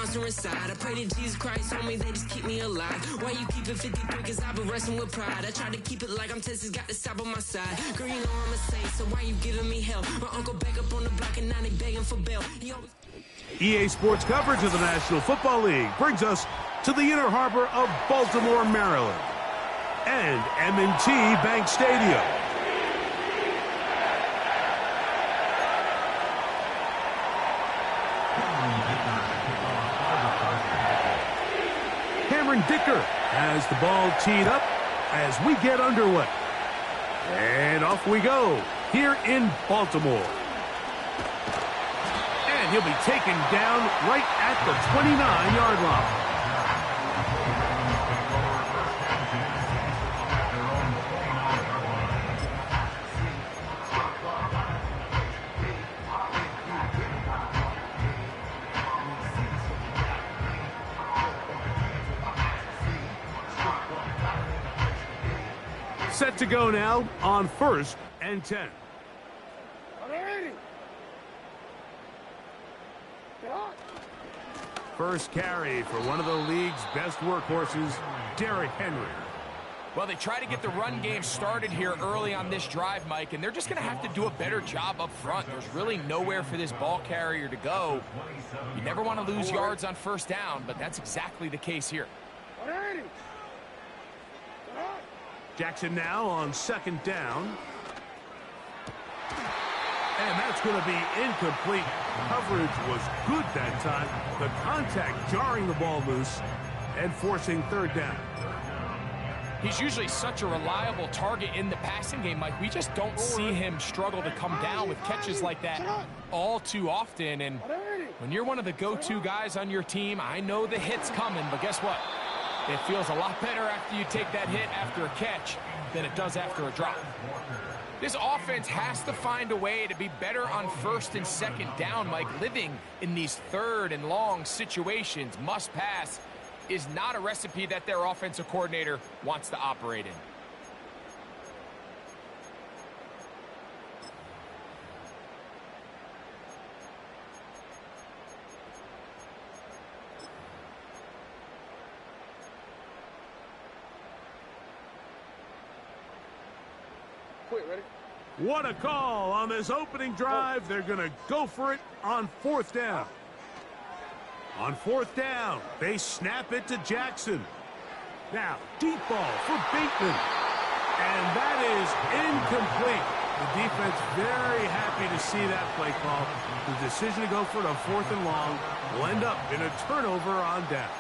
monster inside. I pray to Jesus Christ, homie, they just keep me alive. Why you keep it 53? Cause I've been wrestling with pride. I try to keep it like I'm Texas, got the South on my side. Girl, you know I'm a saint, so why you giving me hell? My uncle back up on the block and now they begging for bail. EA Sports coverage of the National Football League brings us to the inner harbor of Baltimore, Maryland, and M&T Bank Stadium. Cameron Dicker has the ball teed up as we get underway. And off we go here in Baltimore. And he'll be taken down right at the 29-yard line. Set to go now on 1st and 10. First carry for one of the league's best workhorses, Derrick Henry. Well, they try to get the run game started here early on this drive, Mike, and they're just going to have to do a better job up front. There's really nowhere for this ball carrier to go. You never want to lose yards on 1st down, but that's exactly the case here. Jackson now on 2nd down. And that's going to be incomplete. Coverage was good that time. The contact jarring the ball loose and forcing 3rd down. He's usually such a reliable target in the passing game, Mike. We just don't see him struggle to come down with catches like that all too often. And when you're one of the go-to guys on your team, I know the hit's coming, but guess what? It feels a lot better after you take that hit after a catch than it does after a drop. This offense has to find a way to be better on 1st and 2nd down, Mike. Living in these 3rd and long situations, must pass, is not a recipe that their offensive coordinator wants to operate in. What a call on this opening drive. They're going to go for it on 4th down. On 4th down, they snap it to Jackson. Now, deep ball for Bateman. And that is incomplete. The defense very happy to see that play call. The decision to go for it on 4th and long will end up in a turnover on downs.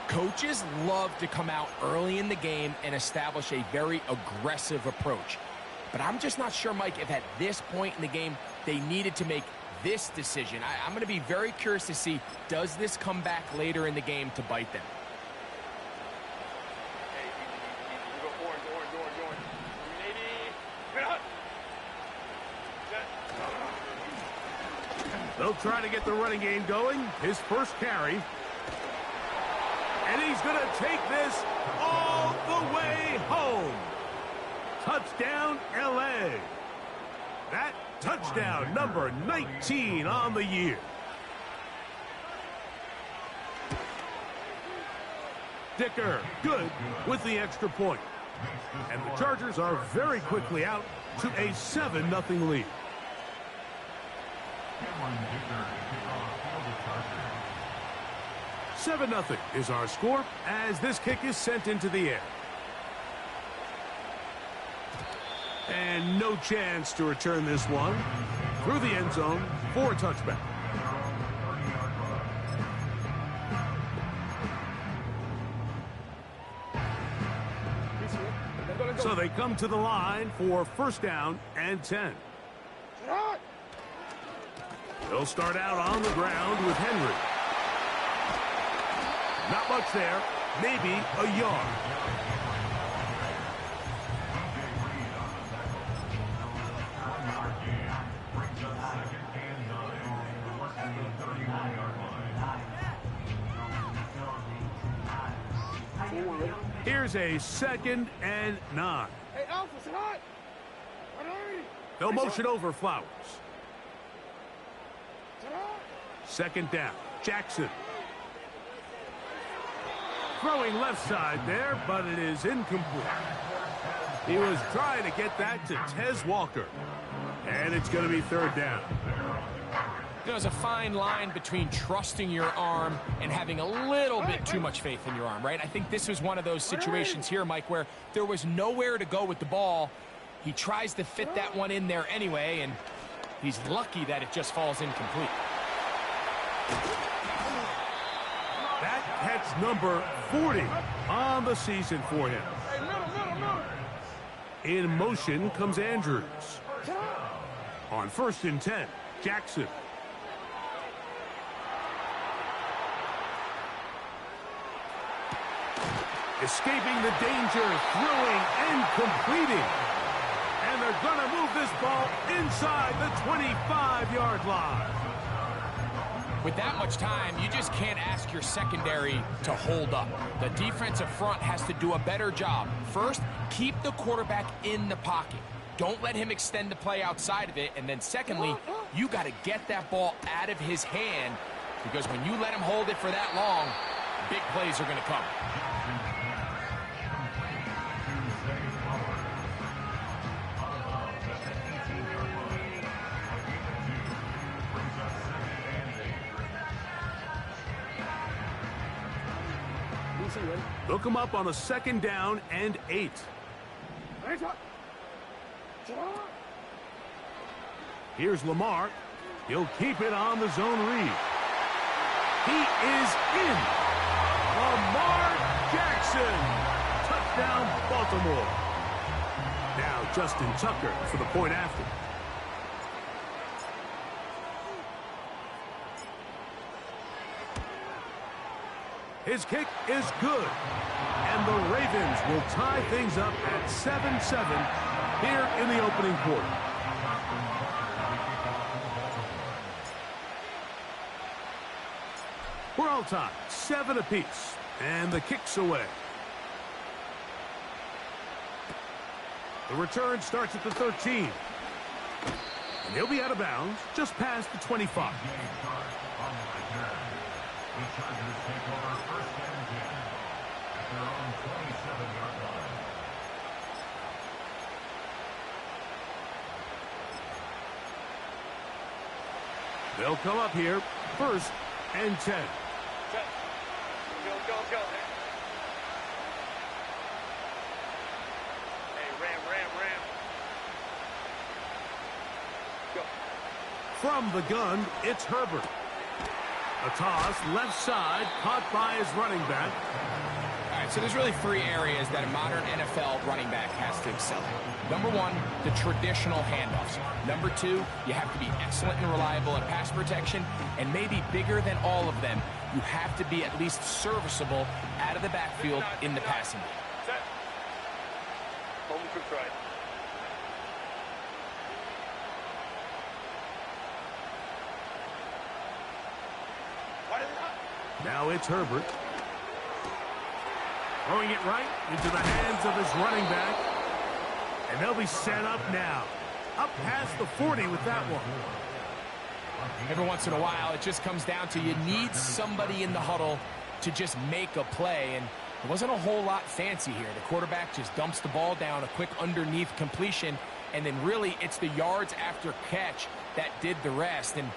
Coaches love to come out early in the game and establish a very aggressive approach. But I'm just not sure, Mike, if at this point in the game they needed to make this decision. I'm going to be very curious to see, does this come back later in the game to bite them? They'll try to get the running game going. His first carry. And he's going to take this all the way home. Touchdown, L.A. That touchdown, number 19 on the year. Dicker, good with the extra point. And the Chargers are very quickly out to a 7-0 lead. 7-0 is our score as this kick is sent into the air. And no chance to return this one through the end zone for a touchback. So they come to the line for 1st down and 10. They'll start out on the ground with Henry. Not much there, maybe a yard. Here's a 2nd and 9. Hey, Alpha, sit hot. They'll motion over Flowers. 2nd down. Jackson. Throwing left side there, but it is incomplete. He was trying to get that to Tez Walker. And it's going to be third down. There's a fine line between trusting your arm and having a little bit too much faith in your arm, right? I think this was one of those situations here, Mike, where there was nowhere to go with the ball. He tries to fit that one in there anyway, and he's lucky that it just falls incomplete. That catch number 40 on the season for him. In motion comes Andrews. On 1st and 10, Jackson. Escaping the danger, throwing and completing. And they're going to move this ball inside the 25-yard line. With that much time, you just can't ask your secondary to hold up. The defensive front has to do a better job. First, keep the quarterback in the pocket. Don't let him extend the play outside of it. And then secondly, you got to get that ball out of his hand, because when you let him hold it for that long, big plays are going to come. They'll come up on a 2nd down and 8. Here's Lamar. He'll keep it on the zone read. He is in. Lamar Jackson. Touchdown, Baltimore. Now Justin Tucker for the point after. His kick is good. And the Ravens will tie things up at 7-7 here in the opening quarter. We're all tied, 7 apiece. And the kick's away. The return starts at the 13. And he'll be out of bounds just past the 25. They'll come up here, 1st and 10. Go. Hey, ram. Go. From the gun, it's Herbert. A toss, left side, caught by his running back. All right, so there's really 3 areas that a modern NFL running back has to excel at. Number 1, the traditional handoffs. Number 2, you have to be excellent and reliable at pass protection. And maybe bigger than all of them, you have to be at least serviceable out of the backfield in the passing game. Set. Home quick try. Now it's Herbert. Throwing it right into the hands of his running back. And they'll be set up now. Up past the 40 with that one. Every once in a while, it just comes down to you need somebody in the huddle to just make a play. And it wasn't a whole lot fancy here. The quarterback just dumps the ball down, a quick underneath completion. And then really, it's the yards after catch that did the rest. And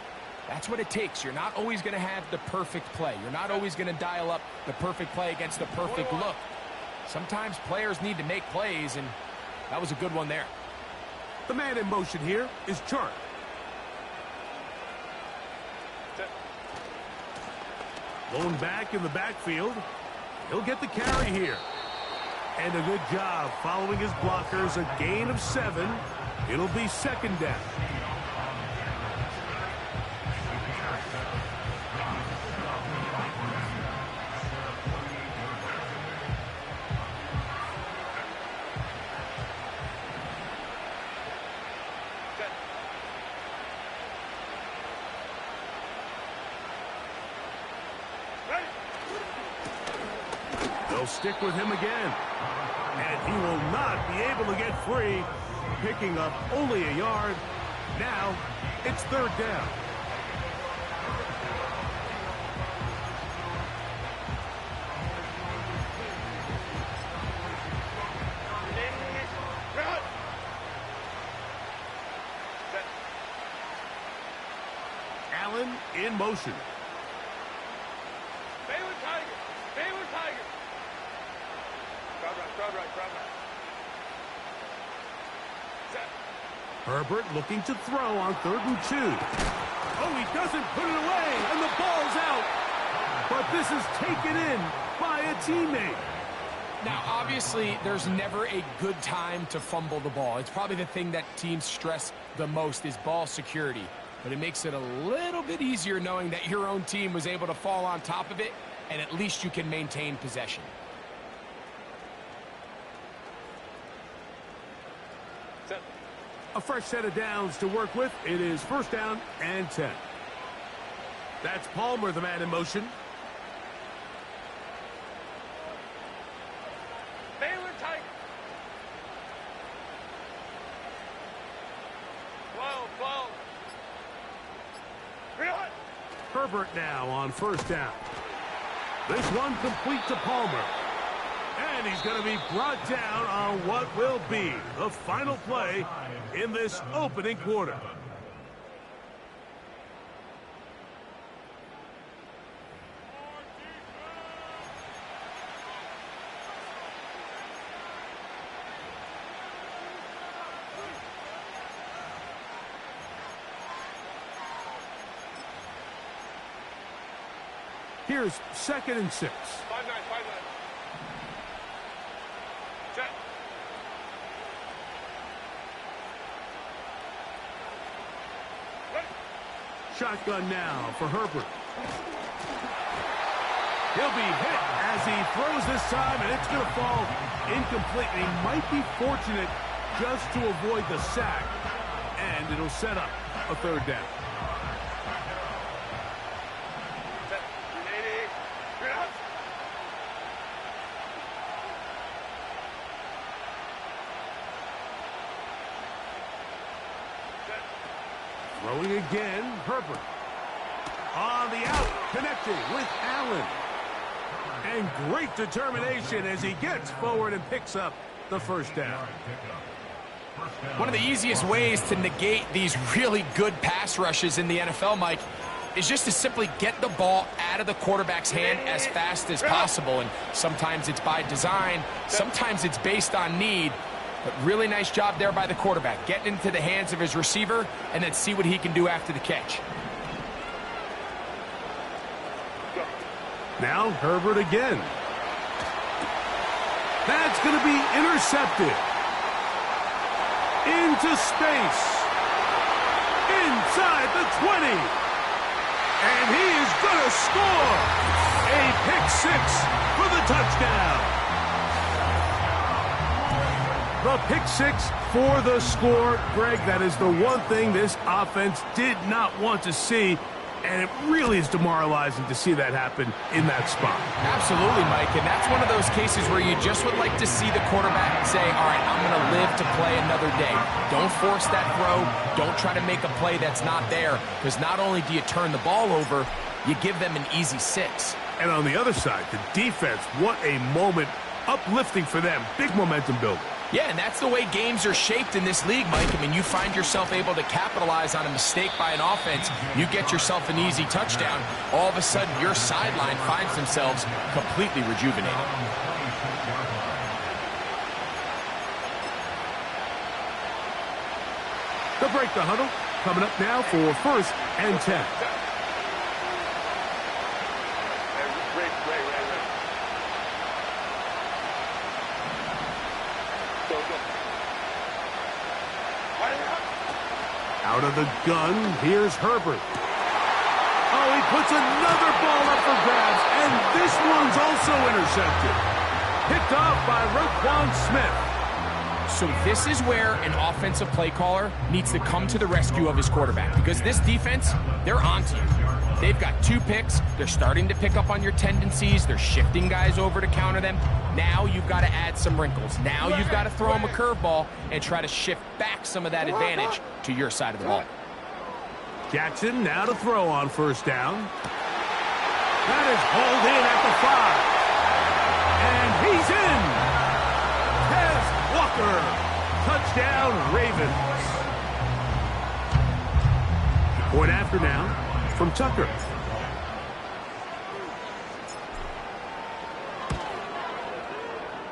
that's what it takes. You're not always going to have the perfect play. You're not always going to dial up the perfect play against the perfect look. Sometimes players need to make plays, and that was a good one there. The man in motion here is Chart. Blown back in the backfield. He'll get the carry here. And a good job following his blockers. A gain of 7. It'll be 2nd down. They'll stick with him again. And he will not be able to get free. Picking up only a yard. Now it's 3rd down. in motion. Baylor Tiger. Baylor Tiger. Crowd right. Set. Herbert looking to throw on 3rd and 2. Oh, he doesn't put it away, and the ball's out. But this is taken in by a teammate. Now, obviously, there's never a good time to fumble the ball. It's probably the thing that teams stress the most is ball security. But it makes it a little bit easier knowing that your own team was able to fall on top of it, and at least you can maintain possession. Set. A fresh set of downs to work with. It is 1st down and 10. That's Palmer, the man in motion. Baylor Tiger. 12. Reload. Herbert now on 1st down. This one complete to Palmer. And he's going to be brought down on what will be the final play in this opening quarter. Here's 2nd and 6. 5-9. Set. Ready. Shotgun now for Herbert. He'll be hit as he throws this time, and it's going to fall incomplete. And he might be fortunate just to avoid the sack, and it'll set up a 3rd down. Set. 380. Reload. Set. Throwing again, Herbert. On the out, connecting with Allen. And great determination as he gets forward and picks up the 1st down. One of the easiest ways to negate these really good pass rushes in the NFL, Mike, is just to simply get the ball out of the quarterback's hand as fast as possible. And sometimes it's by design, sometimes it's based on need. But really nice job there by the quarterback, getting into the hands of his receiver and then see what he can do after the catch. Now Herbert again. That's going to be intercepted. Into space. Inside the 20. And he is going to score. A pick 6 for the touchdown. The pick 6 for the score. Greg, that is the one thing this offense did not want to see. And it really is demoralizing to see that happen in that spot. Absolutely, Mike, and that's one of those cases where you just would like to see the quarterback say, all right, I'm going to live to play another day. Don't force that throw. Don't try to make a play that's not there, because not only do you turn the ball over, you give them an easy 6. And on the other side, the defense, what a moment, uplifting for them. Big momentum builder. Yeah, and that's the way games are shaped in this league, Mike. I mean, you find yourself able to capitalize on a mistake by an offense. You get yourself an easy touchdown. All of a sudden, your sideline finds themselves completely rejuvenated. They'll break the huddle. Coming up now for 1st and 10. Out of the gun, here's Herbert. Oh, he puts another ball up for grabs, and this one's also intercepted. Picked off by Roquan Smith. So this is where an offensive play caller needs to come to the rescue of his quarterback, because this defense, they're onto you. They've got 2 picks. They're starting to pick up on your tendencies. They're shifting guys over to counter them. Now you've got to add some wrinkles. Now you've got to throw them a curveball and try to shift back some of that advantage to your side of the ball. Jackson now to throw on 1st down. That is hauled in at the 5. And he's in. Tez Walker. Touchdown, Ravens. Point after now from Tucker.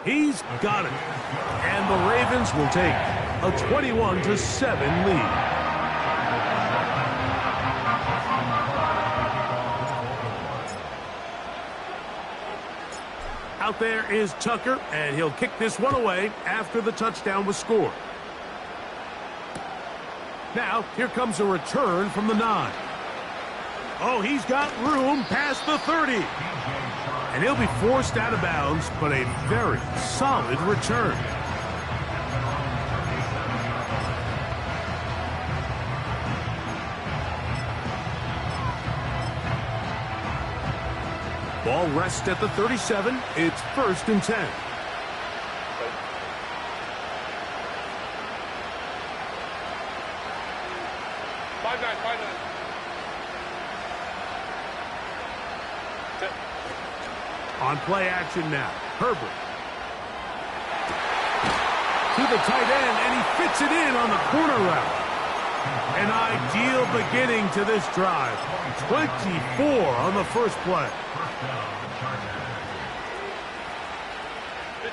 He's got it. And the Ravens will take a 21-7 lead. Out there is Tucker, and he'll kick this one away after the touchdown was scored. Now, here comes a return from the 9. Oh, he's got room past the 30. And he'll be forced out of bounds, but a very solid return. Ball rests at the 37. It's 1st and 10. On play action now, Herbert. To the tight end, and he fits it in on the corner route. An ideal beginning to this drive. 24 on the first play.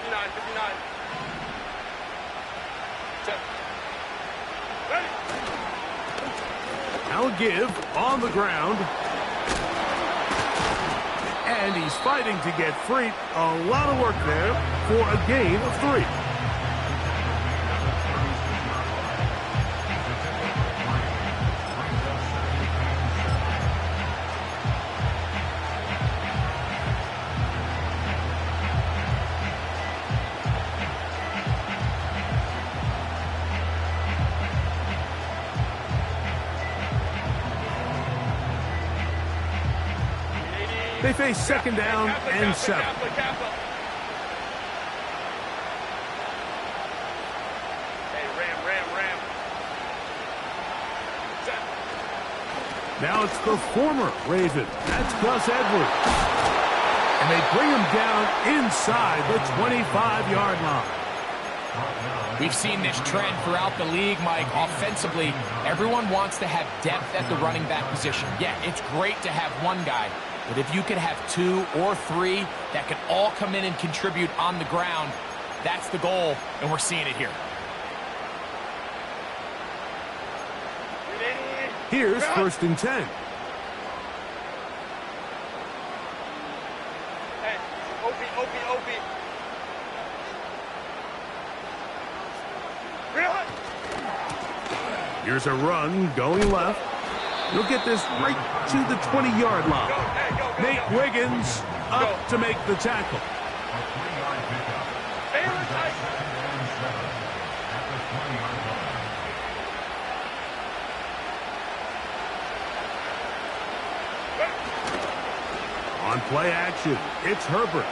59. Set. Ready. Now a give on the ground. And he's fighting to get free. A lot of work there for a gain of 3. They face 2nd down and 7. Hey, ram. Set. Now it's the former Raven. That's Gus Edwards. And they bring him down inside the 25-yard line. We've seen this trend throughout the league, Mike. Offensively, everyone wants to have depth at the running back position. Yeah, it's great to have one guy. But if you could have 2 or 3 that can all come in and contribute on the ground, that's the goal, and we're seeing it here. Here's 1st and 10. Hey, OP. Here's a run going left. He'll get this right to the 20-yard line. Nate Wiggins up to make the tackle. On play action, it's Herbert.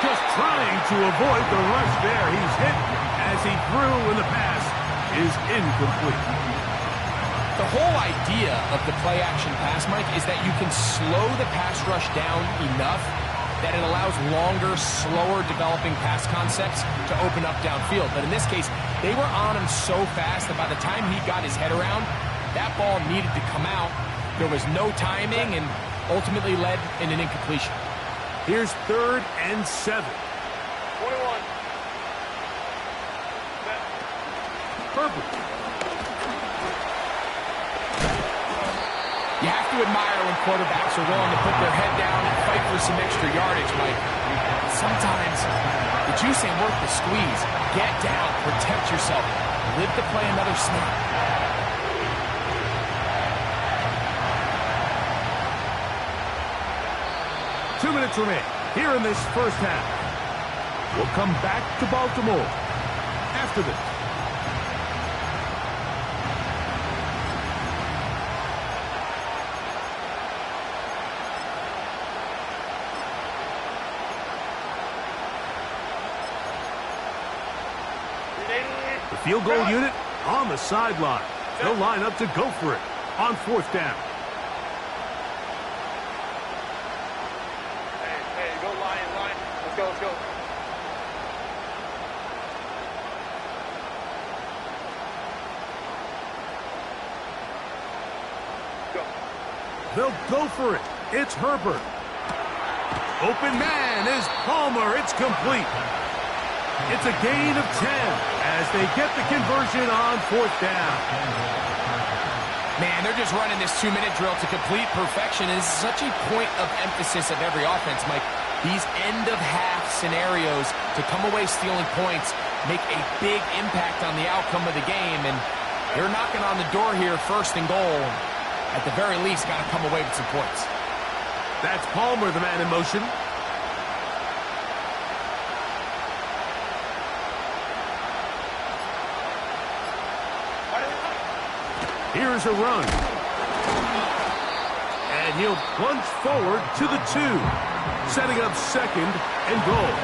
Just trying to avoid the rush there. He's hit as he threw, and the pass is incomplete. The whole idea of the play-action pass, Mike, is that you can slow the pass rush down enough that it allows longer, slower developing pass concepts to open up downfield. But in this case, they were on him so fast that by the time he got his head around, that ball needed to come out. There was no timing and ultimately led in an incompletion. Here's 3rd and 7. 21. Herbert. You have to admire when quarterbacks are willing to put their head down and fight for some extra yardage, Mike. Sometimes the juice ain't worth the squeeze. Get down, protect yourself, live to play another snap. Two minutes remain here in this first half. We'll come back to Baltimore after this. The field goal unit on the sideline. They'll line up to go for it on 4th down. Hey, go line. Let's go. They'll go for it. It's Herbert. Open man is Palmer. It's complete. It's a gain of 10 as they get the conversion on 4th down. Man, they're just running this 2-minute drill to complete perfection. It is such a point of emphasis of every offense, Mike. These end-of-half scenarios to come away stealing points make a big impact on the outcome of the game, and they're knocking on the door here, 1st and goal. At the very least, got to come away with some points. That's Palmer, the man in motion. Here's a run. And he'll plunge forward to the 2, setting up 2nd and goal.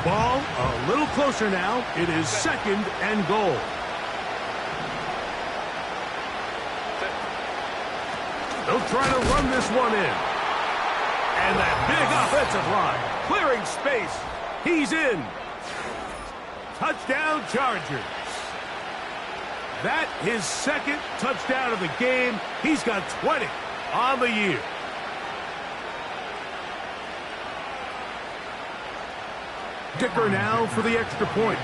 Ball a little closer now. It is 2nd and goal. They'll try to run this one in. And that big offensive line, clearing space. He's in. Touchdown, Chargers. That his 2nd touchdown of the game. He's got 20 on the year. Dicker now for the extra point.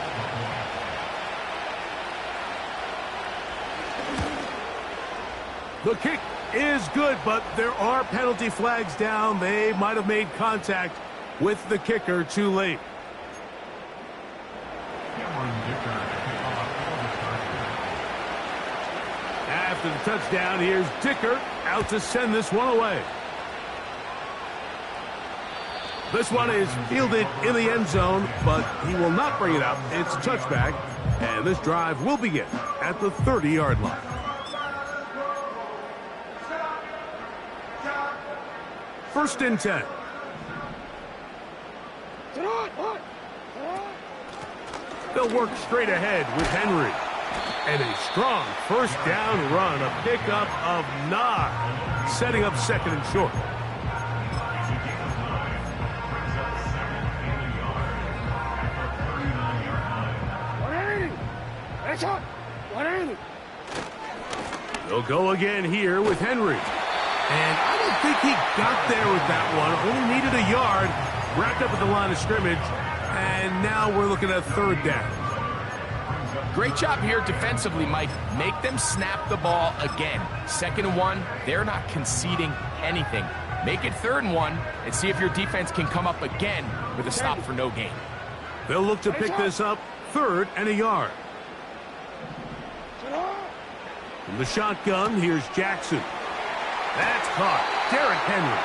The kick is good, but there are penalty flags down. They might have made contact with the kicker too late. After the touchdown, here's Dicker out to send this one away. This one is fielded in the end zone, but he will not bring it up. It's a touchback, and this drive will begin at the 30-yard line. First and 10. They'll work straight ahead with Henry. And a strong 1st down run, a pickup of 9, setting up 2nd and short. They'll go again here with Henry. And I don't think he got there with that one. Only needed a yard. Wrapped up at the line of scrimmage. And now we're looking at 3rd down. Great job here defensively, Mike. Make them snap the ball again. 2nd and 1, they're not conceding anything. Make it 3rd and 1 and see if your defense can come up again with a stop for no gain. They'll look to pick this up 3rd and a yard. From the shotgun, here's Jackson. That's caught. Derrick Henry.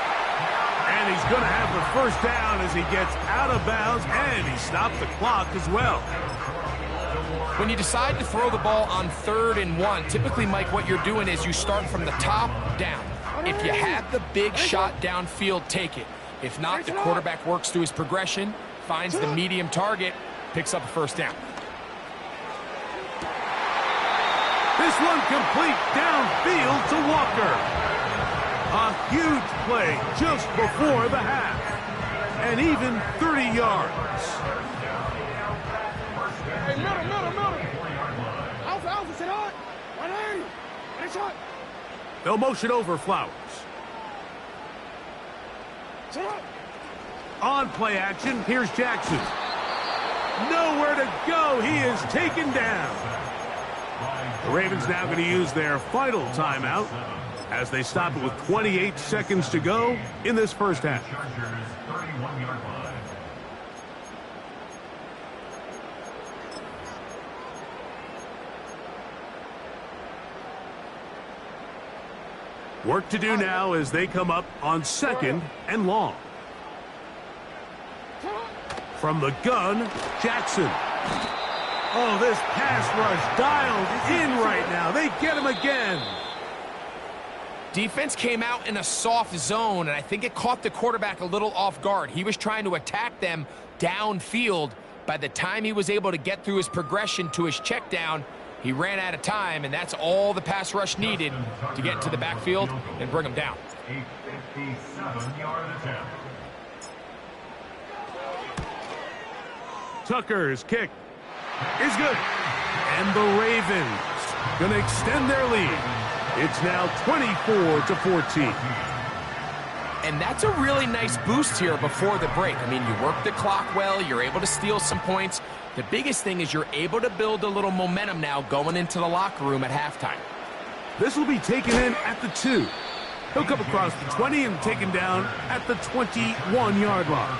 And he's going to have the 1st down as he gets out of bounds, and he stopped the clock as well. When you decide to throw the ball on 3rd and 1, typically, Mike, what you're doing is you start from the top down. If you have the big shot downfield, take it. If not, the quarterback works through his progression, finds the medium target, picks up the 1st down. This one complete downfield to Walker. A huge play just before the half. And even 30 yards. Hey, middle. Alpha, sit on. 180. Finish shot. They'll motion over Flowers. Sit on. On play action, here's Jackson. Nowhere to go. He is taken down. The Ravens now going to use their final timeout as they stop it with 28 seconds to go in this 1st half. Work to do now as they come up on 2nd and long. From the gun, Jackson. Oh, this pass rush dialed in right now. They get him again. Defense came out in a soft zone, and I think it caught the quarterback a little off guard. He was trying to attack them downfield. By the time he was able to get through his progression to his check down, he ran out of time, and that's all the pass rush needed to get into the backfield and bring him down. Tucker's kick is good. And the Ravens going to extend their lead. It's now 24-14. And that's a really nice boost here before the break. I mean, you work the clock well, you're able to steal some points. The biggest thing is you're able to build a little momentum now going into the locker room at halftime. This will be taken in at the 2. He'll come across the 20 and taken down at the 21-yard line.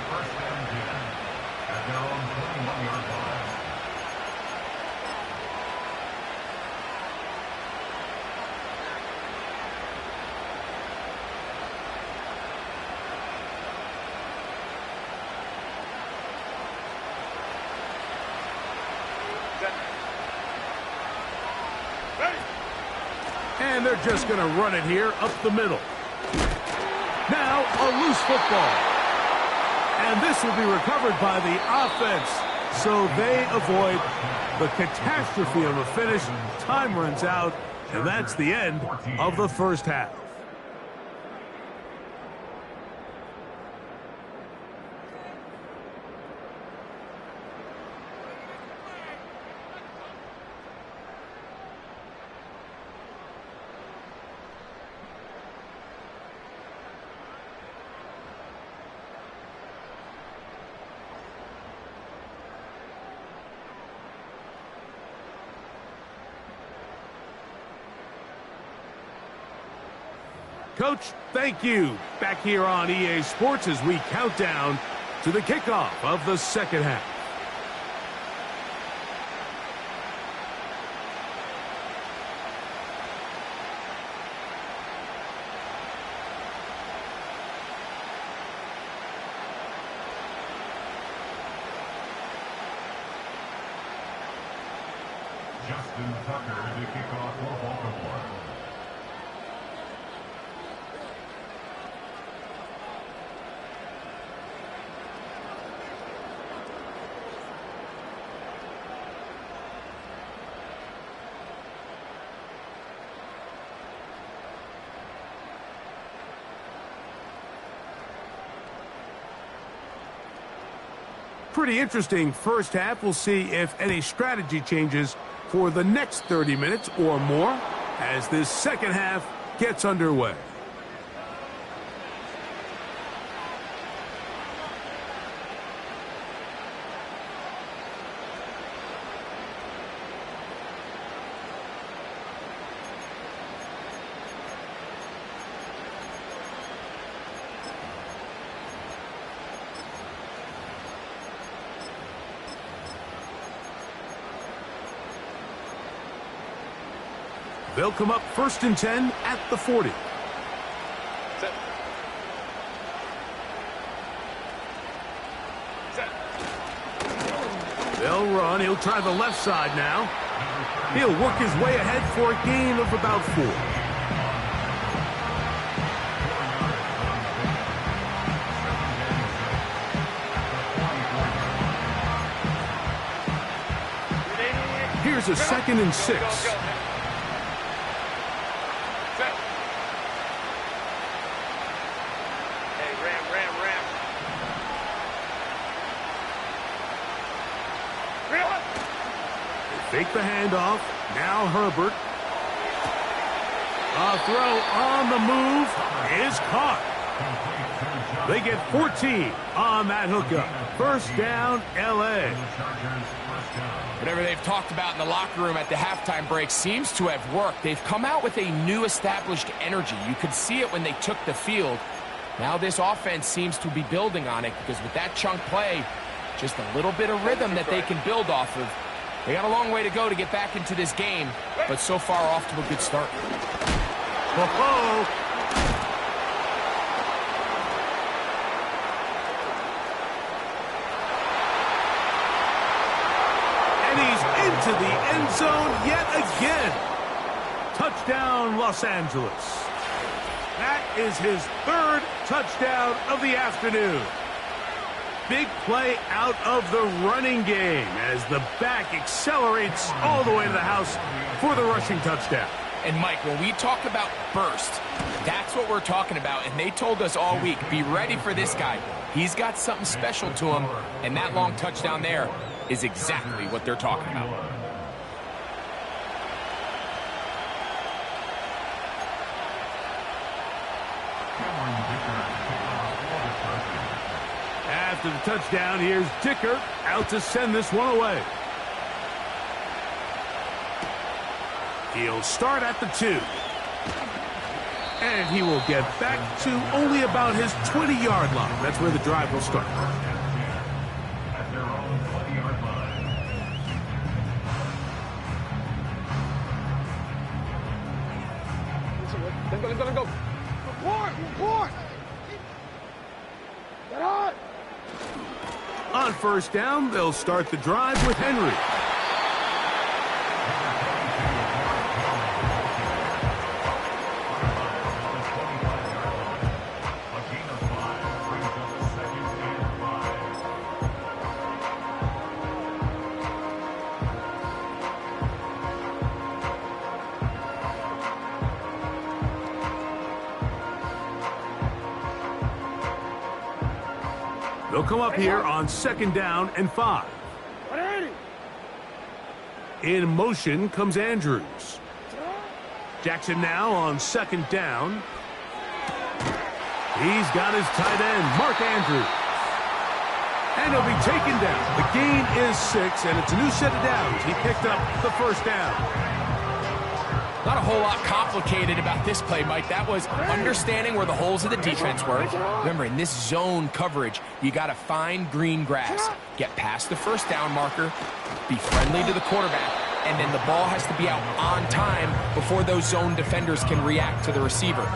And they're just going to run it here up the middle. Now a loose football. And this will be recovered by the offense. So they avoid the catastrophe of a finish. Time runs out, and that's the end of the first half. Coach, thank you. Back here on EA Sports as we count down to the kickoff of the second half. Justin Tucker to kick off for Baltimore. Pretty interesting first half. We'll see if any strategy changes for the next 30 minutes or more as this second half gets underway. They'll come up 1st and 10 at the 40. Set. Set. They'll run. He'll try the left side now. He'll work his way ahead for a gain of about 4. Here's a 2nd and 6. Go. Fake the handoff. Now Herbert. A throw on the move is caught. They get 14 on that hookup. First down, L.A. Whatever they've talked about in the locker room at the halftime break seems to have worked. They've come out with a new established energy. You could see it when they took the field. Now this offense seems to be building on it because with that chunk play, just a little bit of rhythm that they can build off of. They got a long way to go to get back into this game, but so far off to a good start. Oh, and he's into the end zone yet again. Touchdown, Los Angeles. That is his 3rd touchdown of the afternoon. Big play out of the running game as the back accelerates all the way to the house for the rushing touchdown. And, Mike, when we talk about burst, that's what we're talking about. And they told us all week, be ready for this guy. He's got something special to him. And that long touchdown there, is exactly what they're talking about. After the touchdown, here's Dicker out to send this one away. He'll start at the 2. And he will get back to only about his 20-yard line. That's where the drive will start. At their own 20-yard line. Let go. Report. Get on. On first down, they'll start the drive with Henry. They'll come up here on 2nd down and 5. In motion comes Andrews. Jackson now on 2nd down. He's got his tight end, Mark Andrews. And he'll be taken down. The gain is 6, and it's a new set of downs. He picked up the first down. Not a whole lot complicated about this play, Mike. That was understanding where the holes of the defense were. Remember, in this zone coverage, you got to find green grass. Get past the first down marker, be friendly to the quarterback, and then the ball has to be out on time before those zone defenders can react to the receiver.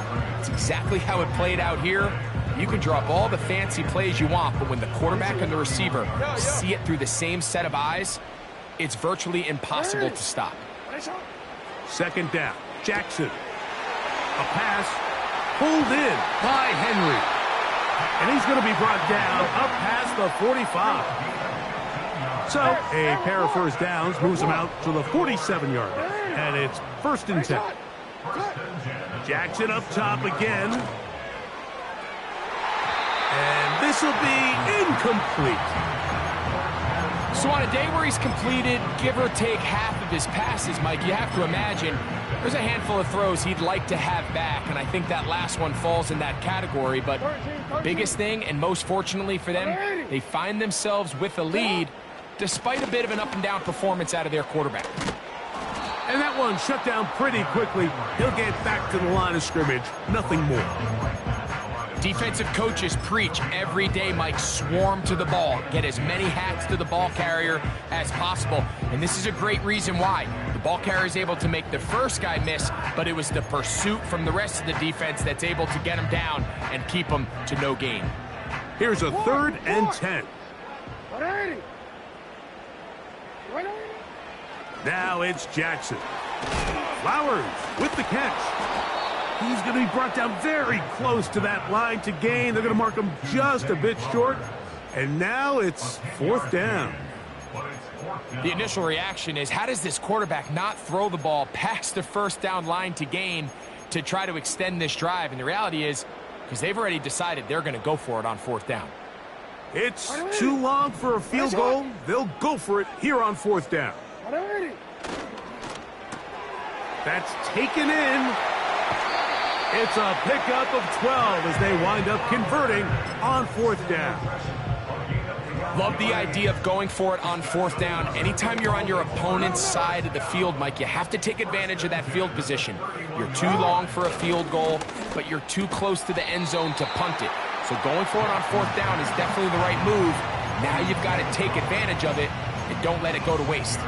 It's exactly how it played out here. You can draw up all the fancy plays you want, but when the quarterback and the receiver see it through the same set of eyes, it's virtually impossible to stop. 2nd down, Jackson. A pass pulled in by Henry. And he's going to be brought down up past the 45. So a pair of first downs moves him out to the 47-yard line. And it's 1st and 10. Jackson up top again. And this will be incomplete. So on a day where he's completed, give or take half of his passes, Mike, you have to imagine there's a handful of throws he'd like to have back, and I think that last one falls in that category. But biggest thing, and most fortunately for them, they find themselves with a lead despite a bit of an up-and-down performance out of their quarterback. And that one shut down pretty quickly. He'll get back to the line of scrimmage. Nothing more. Defensive coaches preach every day, Mike, swarm to the ball. Get as many hats to the ball carrier as possible. And this is a great reason why. The ball carrier is able to make the first guy miss, but it was the pursuit from the rest of the defense that's able to get him down and keep him to no gain. Here's a 3rd and 10. Now it's Jackson. Flowers with the catch. He's going to be brought down very close to that line to gain. They're going to mark him just a bit short. And now it's 4th down. The initial reaction is, how does this quarterback not throw the ball past the 1st down line to gain to try to extend this drive? And the reality is, because they've already decided they're going to go for it on 4th down. It's too long for a field goal. They'll go for it here on 4th down. That's taken in. It's a pickup of 12 as they wind up converting on 4th down. Love the idea of going for it on 4th down. Anytime you're on your opponent's side of the field, Mike, you have to take advantage of that field position. You're too long for a field goal, but you're too close to the end zone to punt it. So going for it on 4th down is definitely the right move. Now you've got to take advantage of it and don't let it go to waste.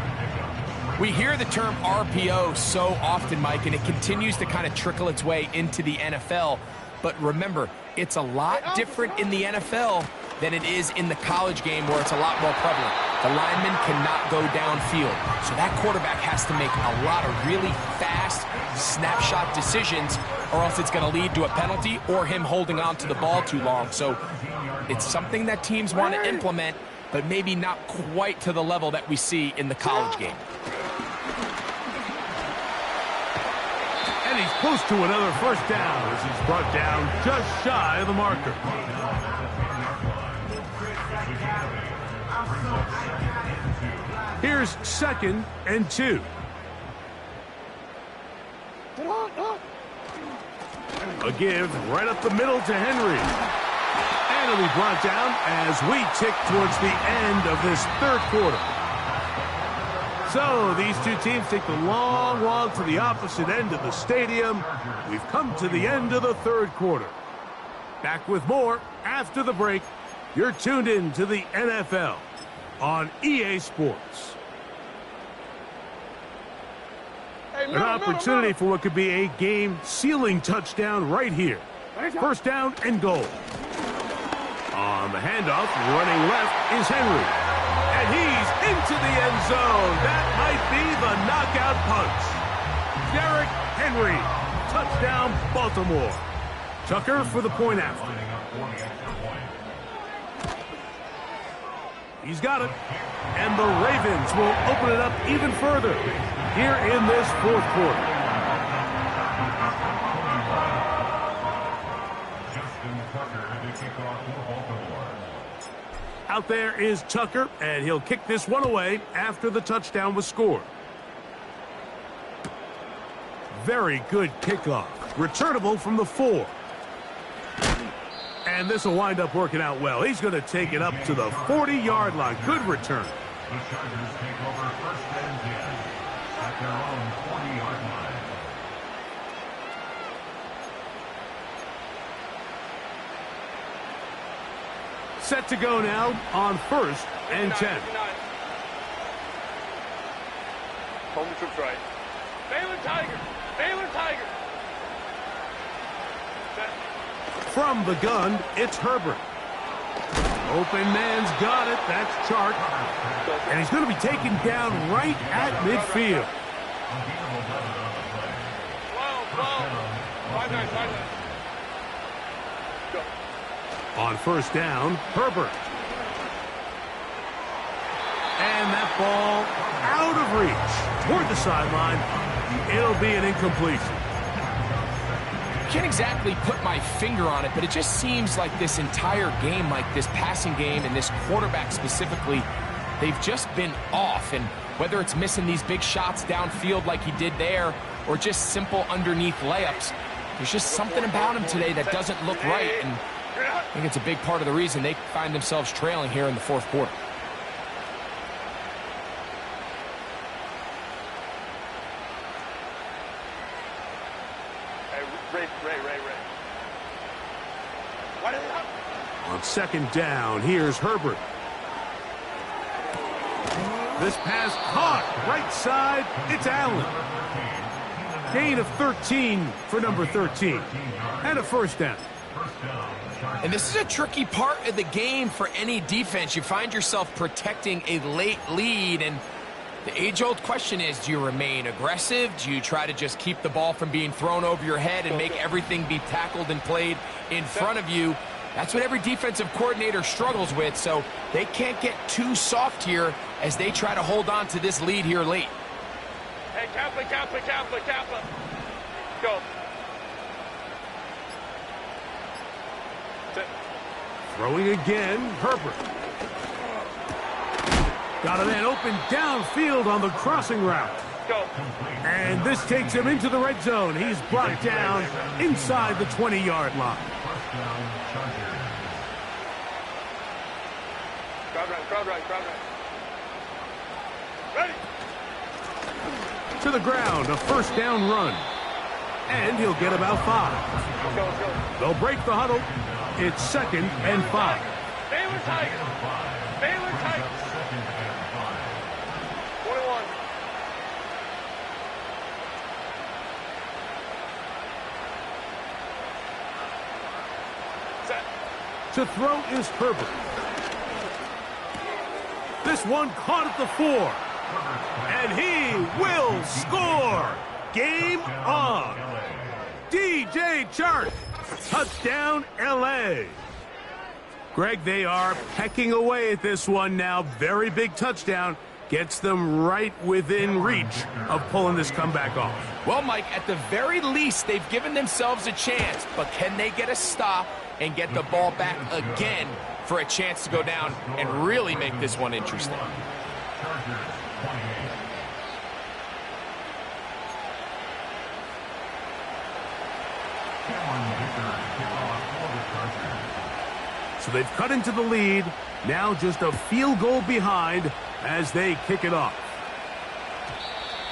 We hear the term RPO so often, Mike, and it continues to kind of trickle its way into the NFL. But remember, it's a lot different in the NFL than it is in the college game, where it's a lot more prevalent. The lineman cannot go downfield. So that quarterback has to make a lot of really fast snapshot decisions, or else it's going to lead to a penalty or him holding on to the ball too long. So it's something that teams want to implement, but maybe not quite to the level that we see in the college game. And he's close to another 1st down as he's brought down just shy of the marker. Here's 2nd and 2. A give right up the middle to Henry. And it'll be brought down as we tick towards the end of this 3rd quarter. So these two teams take the long walk to the opposite end of the stadium. We've come to the end of the 3rd quarter. Back with more after the break. You're tuned in to the NFL on EA Sports. An opportunity for what could be a game-sealing touchdown right here. 1st down and goal. On the handoff, running left is Henry. And he's into the end zone. That might be the knockout punch. Derrick Henry. Touchdown, Baltimore. Tucker for the point after. He's got it. And the Ravens will open it up even further here in this 4th quarter. Out there is Tucker, and he'll kick this one away after the touchdown was scored. Very good kickoff. Returnable from the 4. And this will wind up working out well. He's going to take it up to the 40-yard line. Good return. The Chargers take over 1st and 10 at their own 40-yard line. Set to go now on 1st and 10. Home troops right. Baylor Tiger. Baylor Tiger. From the gun, it's Herbert. Open man's got it. That's Chark. And he's going to be taken down right at midfield. 5-9. On 1st down, Herbert. And that ball out of reach toward the sideline. It'll be an incompletion. Can't exactly put my finger on it, but it just seems like this entire game, like this passing game and this quarterback specifically, they've just been off. And whether it's missing these big shots downfield like he did there or just simple underneath layups, there's just something about him today that doesn't look right. And I think it's a big part of the reason they find themselves trailing here in the 4th quarter. Ray. On 2nd down, here's Herbert. This pass caught right side. It's Allen. Gain of 13 for number 13. And a 1st down. And this is a tricky part of the game for any defense. You find yourself protecting a late lead, and the age-old question is, do you remain aggressive? Do you try to just keep the ball from being thrown over your head and make everything be tackled and played in front of you? That's what every defensive coordinator struggles with, so they can't get too soft here as they try to hold on to this lead here late. Hey, Kappa. Go. Throwing again, Herbert. Got a man open downfield on the crossing route. Go. And this takes him into the red zone. He's brought down inside the 20-yard line. Crowd right. Ready. To the ground, a 1st down run. And he'll get about 5. Go. They'll break the huddle. It's 2nd and 5. Baylor Tiger. 21. Set. To throw is Herbert. This one caught at the 4. And he will score. Game on. DJ Chark. Touchdown, L.A. Greg, they are pecking away at this one now. Very big touchdown. Gets them right within reach of pulling this comeback off. Well, Mike, at the very least, they've given themselves a chance. But can they get a stop and get the ball back again for a chance to go down and really make this one interesting? Chargers, 28. Cameron Vickers, kickoff for the Chargers. So they've cut into the lead. Now just a field goal behind as they kick it off.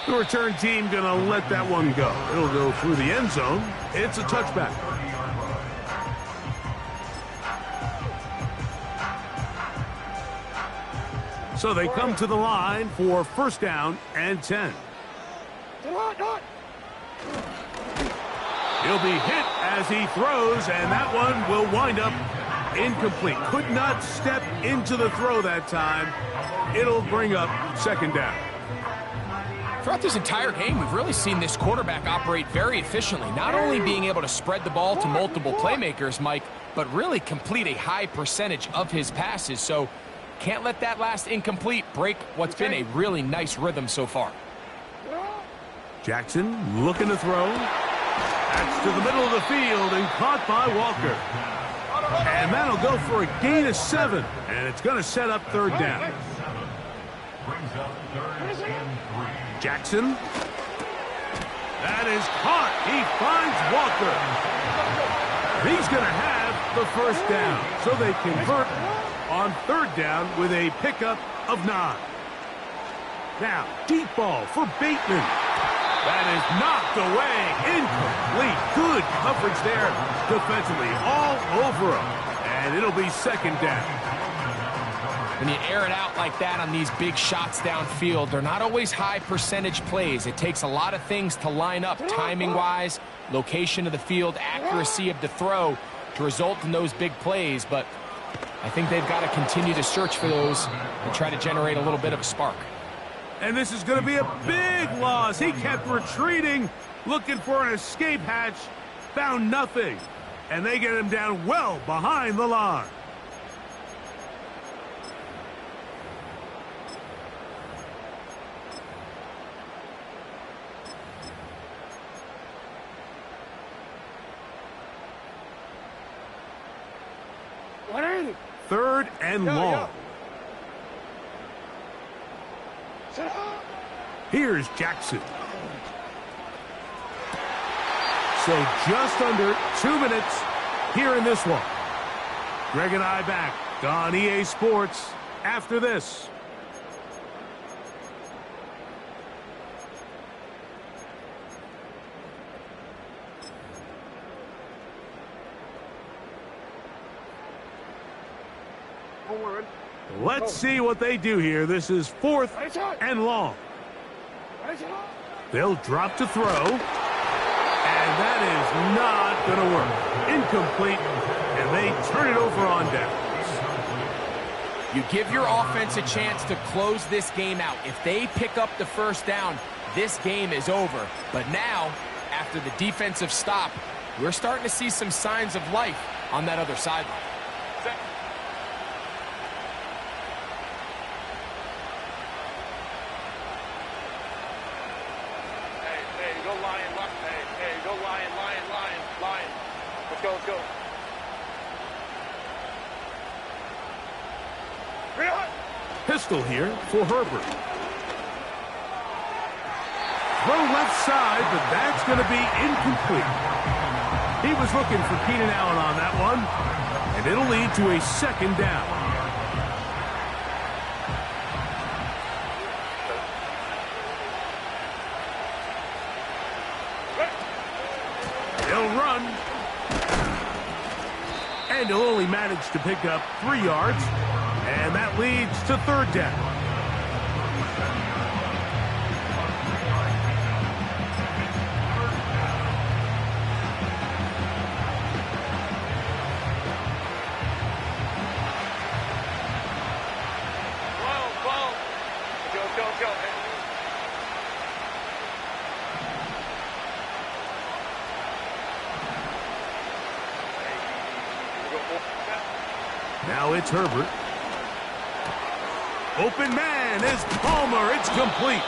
The return team going to let that one go. It'll go through the end zone. It's a touchback. So they come to the line for first down and 10. He'll be hit as he throws, and that one will wind up incomplete. Could not step into the throw that time. It'll bring up second down. Throughout this entire game, we've really seen this quarterback operate very efficiently, not only being able to spread the ball to multiple playmakers, Mike, but really complete a high percentage of his passes. So can't let that last incomplete break what's been a really nice rhythm so far. Jackson looking to throw. That's to the middle of the field and caught by Walker. And that'll go for a gain of 7, and it's going to set up third down. Brings up third and 3. Jackson. That is caught. He finds Walker. He's going to have the first down. So they convert on third down with a pickup of 9. Now, deep ball for Bateman. That is knocked away. Incomplete. Good coverage there defensively. All over him. And it'll be second down. When you air it out like that on these big shots downfield, they're not always high percentage plays. It takes a lot of things to line up timing-wise, location of the field, accuracy of the throw to result in those big plays. But I think they've got to continue to search for those and try to generate a little bit of a spark. And this is going to be a big loss. He kept retreating, looking for an escape hatch, found nothing. And they get him down well behind the line. Third and long. Here's Jackson. So just under 2 minutes here in this one. Greg and I back on EA Sports after this. Let's see what they do here. This is fourth and long. They'll drop to throw. And that is not going to work. Incomplete. And they turn it over on downs. You give your offense a chance to close this game out. If they pick up the first down, this game is over. But now, after the defensive stop, we're starting to see some signs of life on that other sideline. Let's go. Pistol here for Herbert. Throw left side, but that's going to be incomplete. He was looking for Keenan Allen on that one, and it'll lead to a second down. They'll run. And he'll only manage to pick up 3 yards. And that leads to third down. Go. Now it's Herbert. Open man is Palmer. It's complete.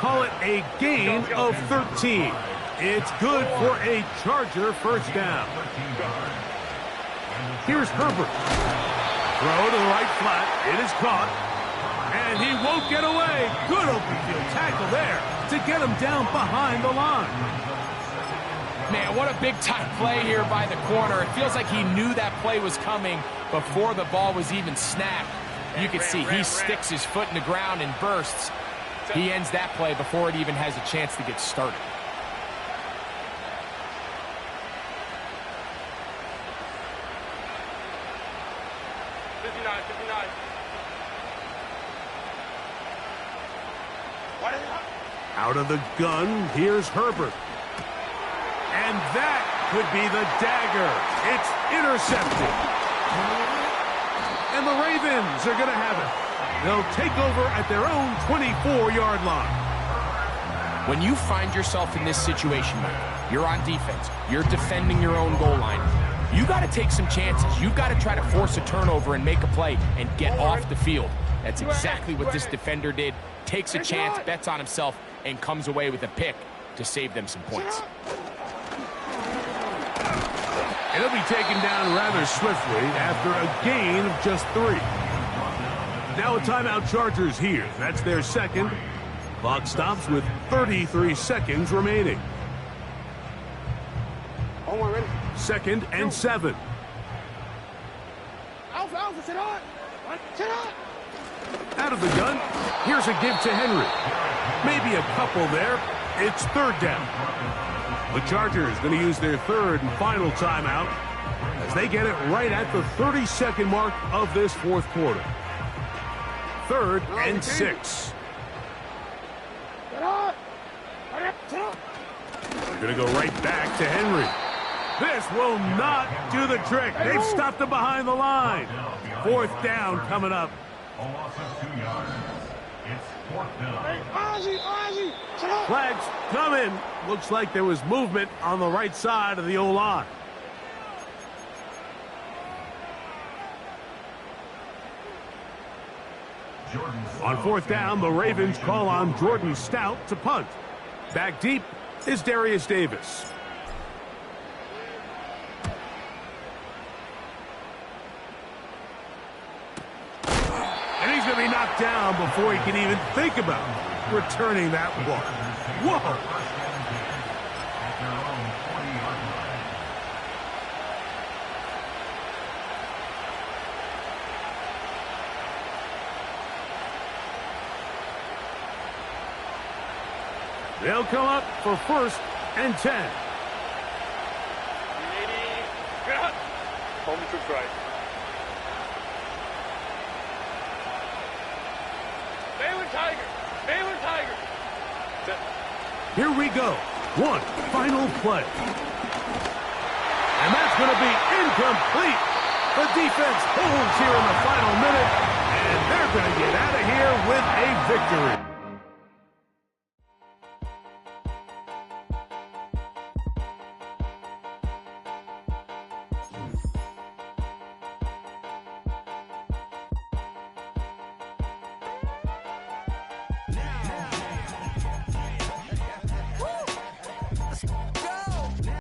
Call it a gain of 13. It's good for a Charger first down. Here's Herbert. Throw to the right flat. It is caught. And he won't get away. Good open field tackle there to get him down behind the line. Man, what a big-time play here by the corner. It feels like he knew that play was coming before the ball was even snapped. You can see he sticks his foot in the ground and bursts. He ends that play before it even has a chance to get started. Out of the gun, here's Herbert. And that could be the dagger. It's intercepted. And the Ravens are going to have it. They'll take over at their own 24-yard line. When you find yourself in this situation, Mike, you're on defense, you're defending your own goal line, you got to take some chances. You got to try to force a turnover and make a play and get off the field. That's exactly what this defender did. Takes a chance, bets on himself, and comes away with a pick to save them some points. And he'll be taken down rather swiftly after a gain of just 3. Now a timeout, Chargers here. That's their second. Clock stops with 33 seconds remaining. Ready? 2nd and 7. Alpha, sit on. Sit on. Out of the gun, here's a give to Henry. Maybe a couple there. It's 3rd down. The Chargers going to use their 3rd and final timeout as they get it right at the 30-second mark of this 4th quarter. 3rd and 6. They're going to go right back to Henry. This will not do the trick. They've stopped him behind the line. 4th down coming up. A loss of 2 yards. It's 4th down. Flags coming. Looks like there was movement on the right side of the O-line. On 4th down, the Ravens call on Jordan Stout to punt. Back deep is Darius Davis. And he's going to be knocked down before he can even think about returning that one. Whoa! They'll come up for 1st and 10. Home troops right. Baylor Tiger. Here we go. One final play. And that's going to be incomplete. The defense holds here in the final minute, and they're going to get out of here with a victory.